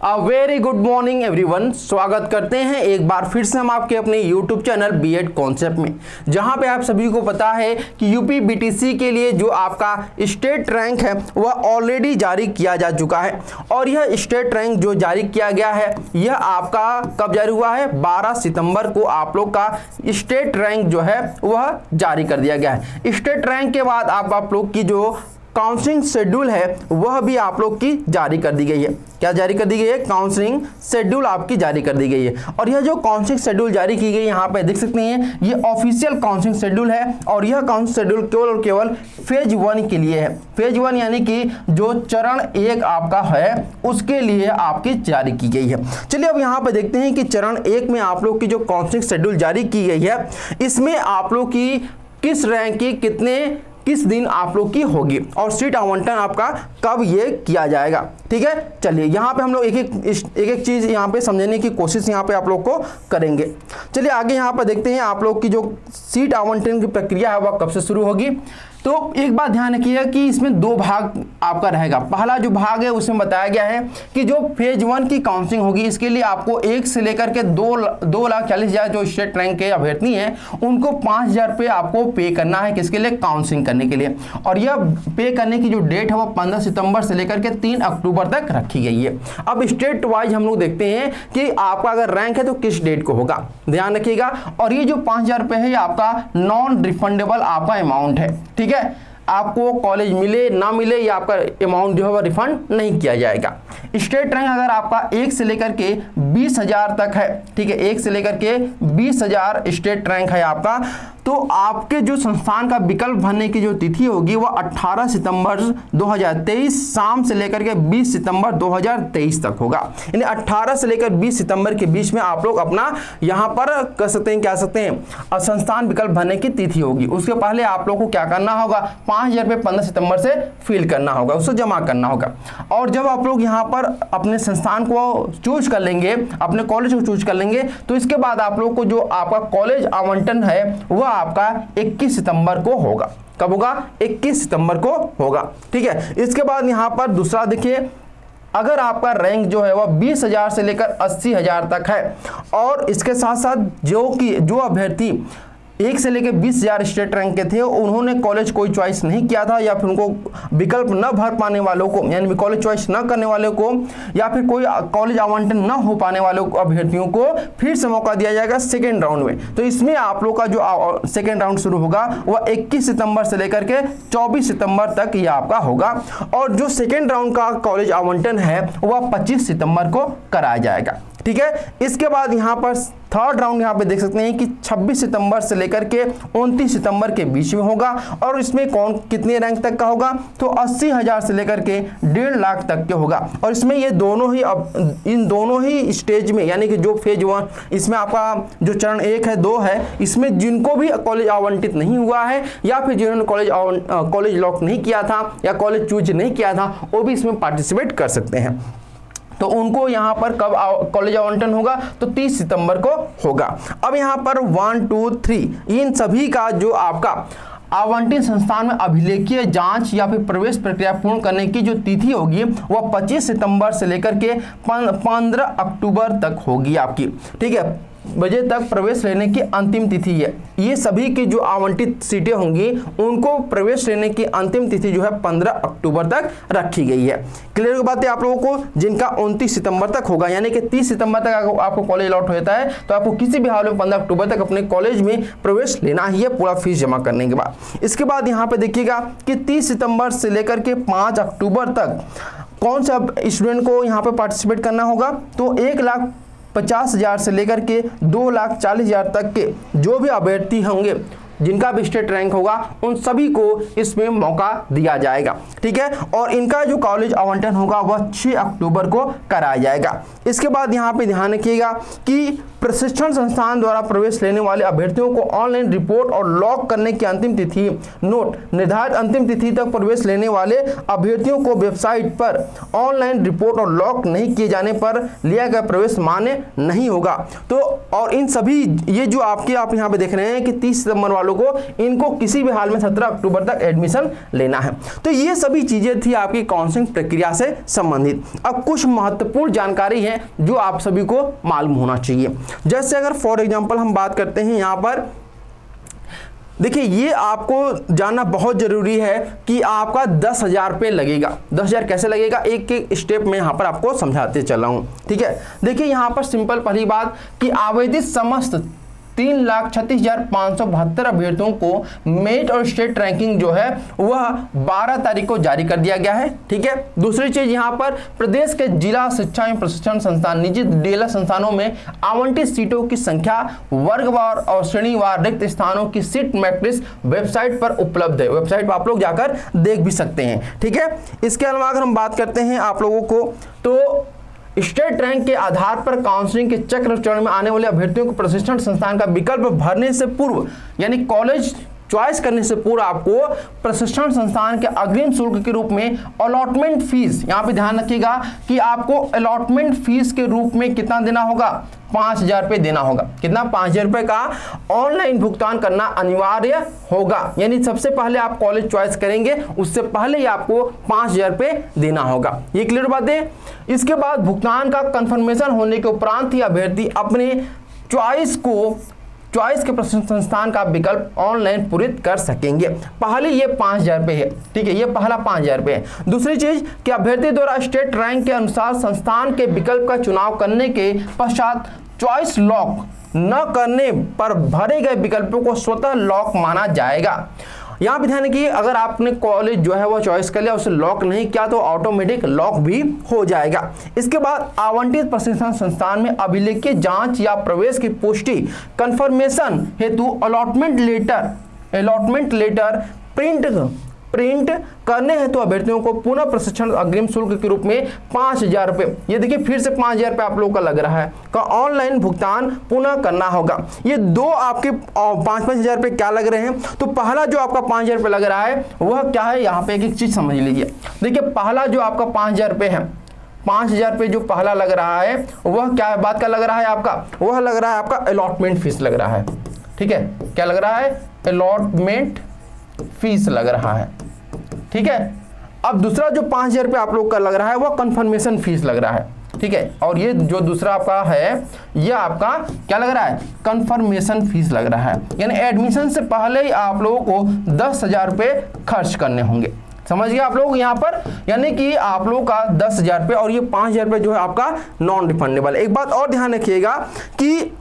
Very good morning everyone. स्वागत करते हैं एक बार फिर से हम आपके अपने यूट्यूब चैनल बीएड कॉन्सेप्ट में, जहां पे आप सभी को पता है कि यूपी बीटीसी के लिए जो आपका स्टेट रैंक है वह ऑलरेडी जारी किया जा चुका है। और यह स्टेट रैंक जो जारी किया गया है यह आपका कब जारी हुआ है? 12 सितंबर को आप लोग का स्टेट रैंक जो है वह जारी कर दिया गया है। स्टेट रैंक के बाद आप लोग की जो काउंसलिंग शेड्यूल है वह भी आप लोग की जारी कर दी गई है। क्या जारी कर दी गई है? काउंसलिंग शेड्यूल आपकी जारी कर दी गई है। और यह जो काउंसलिंग शेड्यूल जारी की गई यहाँ पे देख सकते हैं, ये ऑफिशियल काउंसलिंग शेड्यूल है। और यह काउंसलिंग शेड्यूल केवल और केवल फेज 1 के लिए है। फेज 1 यानी कि जो चरण 1 आपका है उसके लिए आपकी जारी की गई है। चलिए अब यहाँ पे देखते हैं कि चरण 1 में आप लोग की जो काउंसलिंग शेड्यूल जारी की गई है इसमें आप लोग की किस रैंक की किस दिन आप लोग की होगी और सीट आवंटन आपका कब ये किया जाएगा। ठीक है, चलिए यहाँ पे हम लोग एक एक चीज़ यहाँ पे समझने की कोशिश यहाँ पे आप लोग को करेंगे। चलिए आगे यहाँ पे देखते हैं आप लोग की जो सीट आवंटन की प्रक्रिया है वह कब से शुरू होगी। तो एक बात ध्यान रखिएगा कि इसमें 2 भाग आपका रहेगा। पहला जो भाग है उसमें बताया गया है कि जो फेज 1 की काउंसलिंग होगी इसके लिए आपको 1 से लेकर के 2,40,000 जो स्टेट रैंक के अभ्यर्थी हैं उनको 5,000 रुपये आपको पे करना है। किसके लिए? काउंसलिंग करने के लिए। और यह पे करने की जो डेट है वह 15 सितंबर से लेकर के 3 अक्टूबर तक रखी गई है। अब स्टेट वाइज हम लोग देखते हैं कि आपका अगर रैंक है तो किस डेट को होगा, ध्यान रखिएगा। और ये जो 5,000 रुपये है ये आपका नॉन रिफंडेबल आपका अमाउंट है। ठीक है, आपको कॉलेज मिले ना मिले ये आपका अमाउंट जो है वह रिफंड नहीं किया जाएगा। स्टेट रैंक अगर आपका 1 से लेकर के 20,000 तक है, ठीक है, 1 से लेकर के 20,000 स्टेट रैंक है आपका, तो आपके जो संस्थान का विकल्प भरने की जो तिथि होगी वह 18 सितंबर 2023 शाम से लेकर के 20 सितंबर 2023 तक होगा। यानी 18 से लेकर 20 सितंबर के बीच में आप लोग अपना यहाँ पर कर सकते हैं, क्या सकते हैं, संस्थान विकल्प भरने की तिथि होगी। उसके पहले आप लोग को क्या करना होगा? 5,000 रुपये 15 सितंबर से फिल करना होगा, उसको जमा करना होगा। और जब आप लोग यहाँ पर अपने संस्थान को चूज कर लेंगे, अपने कॉलेज को चूज कर लेंगे, तो इसके बाद आप लोग को जो आपका कॉलेज आवंटन है वह आपका 21 सितंबर को होगा। कब होगा? 21 सितंबर को होगा। ठीक है, इसके बाद यहाँ पर दूसरा देखिए, अगर आपका रैंक जो है वह 20,000 से लेकर 80,000 तक है और इसके साथ साथ जो अभ्यर्थी 1 से लेकर 20,000 स्टेट रैंक के थे उन्होंने कॉलेज कोई चॉइस नहीं किया था, या फिर उनको विकल्प न भर पाने वालों को, यानी कॉलेज चॉइस न करने वालों को, या फिर कोई कॉलेज आवंटन न हो पाने वालों अभ्यर्थियों को फिर से मौका दिया जाएगा सेकेंड राउंड में। तो इसमें आप लोग का जो सेकेंड राउंड शुरू होगा वह 21 सितंबर से लेकर के 24 सितंबर तक यह आपका होगा। और जो सेकेंड राउंड का कॉलेज आवंटन है वह 25 सितंबर को कराया जाएगा। ठीक है, इसके बाद यहाँ पर थर्ड राउंड यहाँ पे देख सकते हैं कि 26 सितंबर से लेकर के 29 सितंबर के बीच में होगा। और इसमें कौन कितने रैंक तक का होगा? तो 80,000 से लेकर के 1.5 लाख तक के होगा। और इसमें ये दोनों ही इन दोनों ही स्टेज में, यानी कि जो फेज 1 इसमें आपका जो चरण 1 है 2 है, इसमें जिनको भी कॉलेज आवंटित नहीं हुआ है या फिर जिन्होंने कॉलेज लॉक नहीं किया था या कॉलेज चूज नहीं किया था वो भी इसमें पार्टिसिपेट कर सकते हैं। तो उनको यहाँ पर कब कॉलेज आवंटन होगा? तो 30 सितंबर को होगा। अब यहाँ पर 1, 2, 3 इन सभी का जो आपका आवंटित संस्थान में अभिलेखीय जांच या फिर प्रवेश प्रक्रिया पूर्ण करने की जो तिथि होगी वह 25 सितंबर से लेकर के 15 अक्टूबर तक होगी आपकी। ठीक है, बजे तक प्रवेश लेने की अंतिम तिथि है। ये सभी की जो आवंटित सीटें होंगी उनको प्रवेश लेने की अंतिम तिथि जो है 15 अक्टूबर तक रखी गई है। क्लियर बात है आप लोगों को? जिनका 29 सितंबर तक होगा, यानी कि 30 सितंबर तक आपको कॉलेज अलॉट होता है तो आपको किसी भी हाल में 15 अक्टूबर तक अपने कॉलेज में प्रवेश लेना ही है, पूरा फीस जमा करने के बाद। इसके बाद यहाँ पे देखिएगा कि 30 सितंबर से लेकर के 5 अक्टूबर तक कौन सा स्टूडेंट को यहाँ पे पार्टिसिपेट करना होगा? तो 1,50,000 से लेकर के 2,40,000 तक के जो भी अभ्यर्थी होंगे जिनका भी स्टेट रैंक होगा उन सभी को इसमें मौका दिया जाएगा। ठीक है, और इनका जो कॉलेज आवंटन होगा वह 6 अक्टूबर को कराया जाएगा। इसके बाद यहाँ पे ध्यान रखिएगा कि प्रशिक्षण संस्थान द्वारा प्रवेश लेने वाले अभ्यर्थियों को ऑनलाइन रिपोर्ट और लॉक करने की अंतिम तिथि, नोट, निर्धारित अंतिम तिथि तक प्रवेश लेने वाले अभ्यर्थियों को वेबसाइट पर ऑनलाइन रिपोर्ट और लॉक नहीं किए जाने पर लिया गया प्रवेश मान्य नहीं होगा। तो और इन सभी ये जो आप यहाँ पे देख रहे हैं कि 30 सितंबर वालों को इनको किसी भी हाल में 17 अक्टूबर तक एडमिशन लेना है। तो ये सभी चीजें थी आपकी काउंसलिंग प्रक्रिया से संबंधित। अब कुछ महत्वपूर्ण जानकारी है जो आप सभी को मालूम होना चाहिए। जैसे अगर फॉर एग्जांपल हम बात करते हैं यहाँ पर, देखिए ये आपको जानना बहुत जरूरी है कि आपका 10,000 रुपये लगेगा। 10,000 कैसे लगेगा, एक एक स्टेप में यहाँ पर आपको समझाते चला हूँ। ठीक है, देखिए यहाँ पर सिंपल पहली बात कि आवेदित समस्त 3,36,572 अभ्यर्थियों को मेरिट और स्टेट रैंकिंग जो है वह 12 तारीख को जारी कर दिया गया है। ठीक है, दूसरी चीज यहाँ पर प्रदेश के जिला शिक्षा एवं प्रशिक्षण संस्थान निजी डीएलएड संस्थानों में आवंटित सीटों की संख्या वर्गवार और श्रेणीवार रिक्त स्थानों की सीट मैट्रिक्स वेबसाइट पर उपलब्ध है। वेबसाइट पर आप लोग जाकर देख भी सकते हैं। ठीक है, इसके अलावा अगर हम बात करते हैं आप लोगों को, तो स्टेट रैंक के आधार पर काउंसलिंग के चक्र चरण में आने वाले अभ्यर्थियों को प्रशिक्षण संस्थान का विकल्प भरने से पूर्व यानी कॉलेज चॉइस करने से पूर्व आपको प्रशिक्षण संस्थान के अग्रिम शुल्क के रूप में अलॉटमेंट फीस, यहाँ पे ध्यान रखिएगा कि आपको अलॉटमेंट फीस के रूप में कितना देना होगा, 5,000 रुपये देना होगा। कितना, 5,000 रुपये का ऑनलाइन भुगतान करना अनिवार्य होगा। यानी सबसे पहले आप कॉलेज चॉइस करेंगे उससे पहले ही आपको 5,000 रुपये देना होगा। ये क्लियर बात है। इसके बाद भुगतान का कंफर्मेशन होने के उपरांत ही अभ्यर्थी अपने चॉइस के प्रशिक्षण संस्थान का विकल्प ऑनलाइन पूरित कर सकेंगे। पहले ये 5,000 रुपये है। ठीक है, ये पहला 5,000 रुपये है। दूसरी चीज कि अभ्यर्थी द्वारा स्टेट रैंक के अनुसार संस्थान के विकल्प का चुनाव करने के पश्चात चॉइस लॉक न करने पर भरे गए विकल्पों को स्वतः लॉक माना जाएगा। यहाँ पे ध्यान रखिए, अगर आपने कॉलेज जो है वो चॉइस कर लिया, उसे लॉक नहीं किया तो ऑटोमेटिक लॉक भी हो जाएगा। इसके बाद आवंटित प्रशिक्षण संस्थान में अभिलेखीय जांच या प्रवेश की पुष्टि कंफर्मेशन हेतु अलॉटमेंट लेटर प्रिंट करने हेतु अभ्यर्थियों को पुनः प्रशिक्षण अग्रिम शुल्क के रूप में 5,000 रुपये, ये देखिए फिर से 5,000 रुपये आप लोगों का लग रहा है, का ऑनलाइन भुगतान पुनः करना होगा। ये दो आपके 5,000 रुपये क्या लग रहे हैं, तो पहला जो आपका 5,000 रुपये लग रहा है वह क्या है, यहाँ पे एक चीज समझ लीजिए। देखिए पहला जो आपका 5,000 रुपये है, 5,000 रुपये जो पहला लग रहा है वह क्या बात का लग रहा है आपका, वह लग रहा है आपका अलॉटमेंट फीस लग रहा है। ठीक है, क्या लग रहा है, अलॉटमेंट फीस लग रहा है। ठीक है, अब दूसरा जो 5,000 रुपये आप लोग का लग रहा है वह कंफर्मेशन फीस लग रहा है। ठीक है, और ये जो दूसरा आपका है ये आपका क्या लग रहा है, कंफर्मेशन फीस लग रहा है। यानी एडमिशन से पहले ही आप लोगों को 10,000 रुपये खर्च करने होंगे। समझ गए आप लोग यहाँ पर, यानी कि आप लोगों का 10,000 रुपये और ये 5,000 रुपये जो है आपका नॉन रिफंडेबल। एक बात और ध्यान रखिएगा कि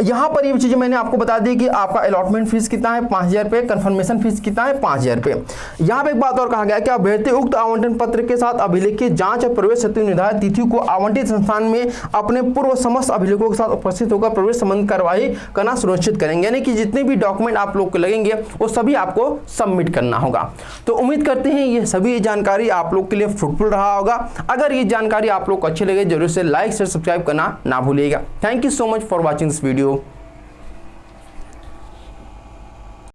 यहाँ पर ये चीज़ें मैंने आपको बता दी कि आपका अलॉटमेंट फीस कितना है 5,000 रुपये, कन्फर्मेशन फीस कितना है 5,000 रुपये। यहाँ पे एक बात और कहा गया कि अभ्यर्थी उक्त आवंटन पत्र के साथ अभिलेखीय जांच और प्रवेश हेतु निर्धारित तिथि को आवंटित संस्थान में अपने पूर्व समस्त अभिलेखों के साथ उपस्थित होकर प्रवेश संबंधी कार्यवाही करना सुनिश्चित करेंगे। यानी कि जितने भी डॉक्यूमेंट आप लोग को लगेंगे वो सभी आपको सबमिट करना होगा। तो उम्मीद करते हैं ये सभी जानकारी आप लोग के लिए फ्रूटफुल रहा होगा। अगर ये जानकारी आप लोग को अच्छी लगे जरूर से लाइक शेयर सब्सक्राइब करना ना भूलिएगा। Thank you so much for watching this video.